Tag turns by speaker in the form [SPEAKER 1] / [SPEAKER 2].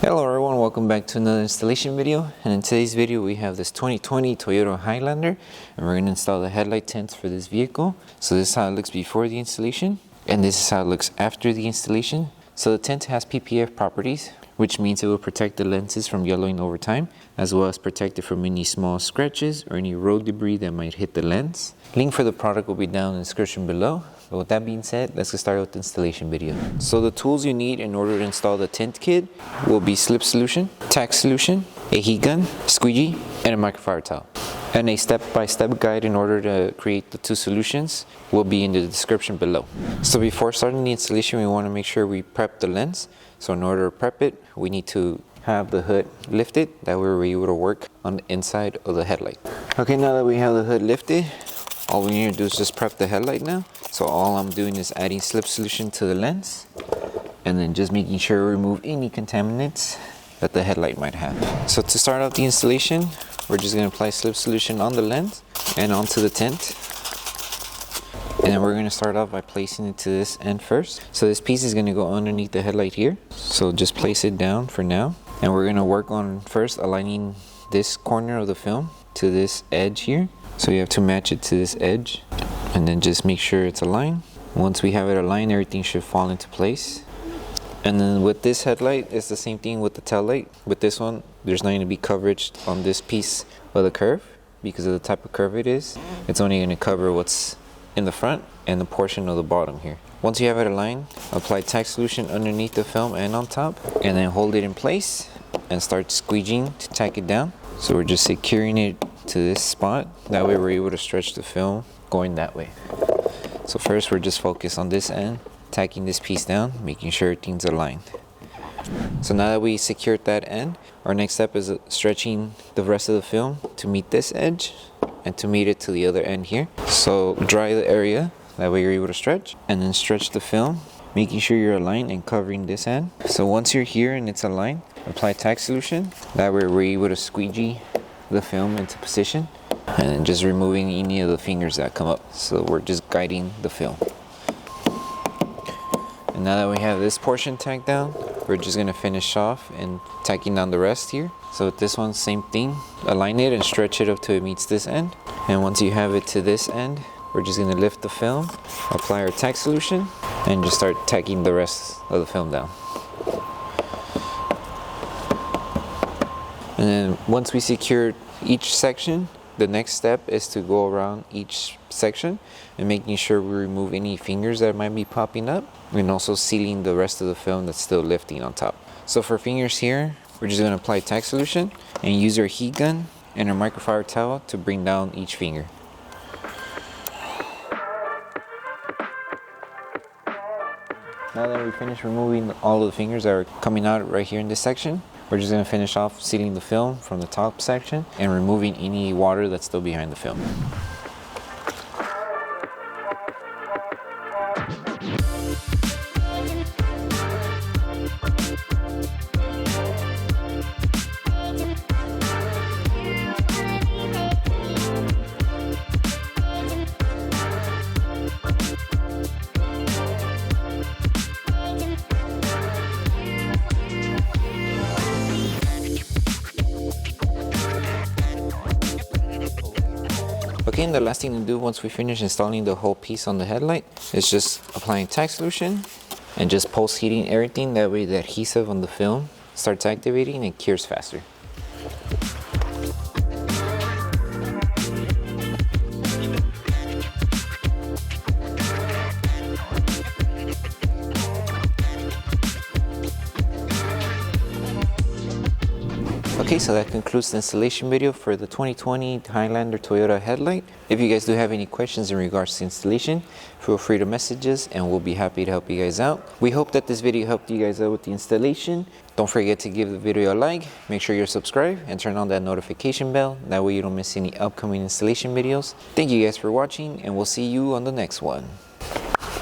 [SPEAKER 1] Hello everyone, welcome back to another installation video. And in today's video we have this 2020 Toyota Highlander and we're going to install the headlight tints for this vehicle. So this is how it looks before the installation and this is how it looks after the installation. So the tint has PPF properties, which means it will protect the lenses from yellowing over time, as well as protect it from any small scratches or any road debris that might hit the lens. Link for the product will be down in the description below. But with that being said, let's get started with the installation video. So the tools you need in order to install the tint kit will be Slip Solution, Tack Solution, a heat gun, squeegee, and a microfiber towel. And a step-by-step guide in order to create the two solutions will be in the description below. So before starting the installation, we want to make sure we prep the lens. So in order to prep it, we need to have the hood lifted. That way we're able to work on the inside of the headlight. Okay, now that we have the hood lifted, all we need to do is just prep the headlight now. So all I'm doing is adding Slip Solution to the lens and then just making sure to remove any contaminants that the headlight might have. So to start off the installation, we're just going to apply Slip Solution on the lens and onto the tint. And then we're going to start off by placing it to this end first. So this piece is going to go underneath the headlight here. So just place it down for now. And we're going to work on first aligning this corner of the film to this edge here. So you have to match it to this edge and then just make sure it's aligned. Once we have it aligned, everything should fall into place. And then with this headlight, it's the same thing with the tail light. With this one, there's not going to be coverage on this piece of the curve because of the type of curve it is. It's only going to cover what's in the front and the portion of the bottom here. Once you have it aligned, apply Tack Solution underneath the film and on top, and then hold it in place and start squeegeeing to tack it down. So we're just securing it to this spot. That way we're able to stretch the film going that way. So first we're just focused on this end, tacking this piece down, making sure everything's aligned. So now that we secured that end, our next step is stretching the rest of the film to meet this edge and to meet it to the other end here. So dry the area, that way you're able to stretch, and then stretch the film, making sure you're aligned and covering this end. So once you're here and it's aligned, apply Tack Solution. That way we're able to squeegee the film into position and then just removing any of the fingers that come up. So we're just guiding the film. And now that we have this portion tacked down, we're just going to finish off and tacking down the rest here. So with this one, same thing, align it and stretch it up till it meets this end. And once you have it to this end, we're just going to lift the film, apply our Tack Solution, and just start tacking the rest of the film down. And then once we secure each section, the next step is to go around each section and making sure we remove any fingers that might be popping up, and also sealing the rest of the film that's still lifting on top. So for fingers here, we're just going to apply Tack Solution and use our heat gun and our microfiber towel to bring down each finger. Now that we finished removing all of the fingers that are coming out right here in this section, we're just going to finish off sealing the film from the top section and removing any water that's still behind the film. Okay, and the last thing to do once we finish installing the whole piece on the headlight is just applying Tack Solution and just post heating everything. That way the adhesive on the film starts activating and cures faster. Okay, so that concludes the installation video for the 2020 Highlander Toyota headlight. If you guys do have any questions in regards to installation, feel free to message us and we'll be happy to help you guys out. We hope that this video helped you guys out with the installation. Don't forget to give the video a like, make sure you're subscribed and turn on that notification bell. That way you don't miss any upcoming installation videos. Thank you guys for watching and we'll see you on the next one.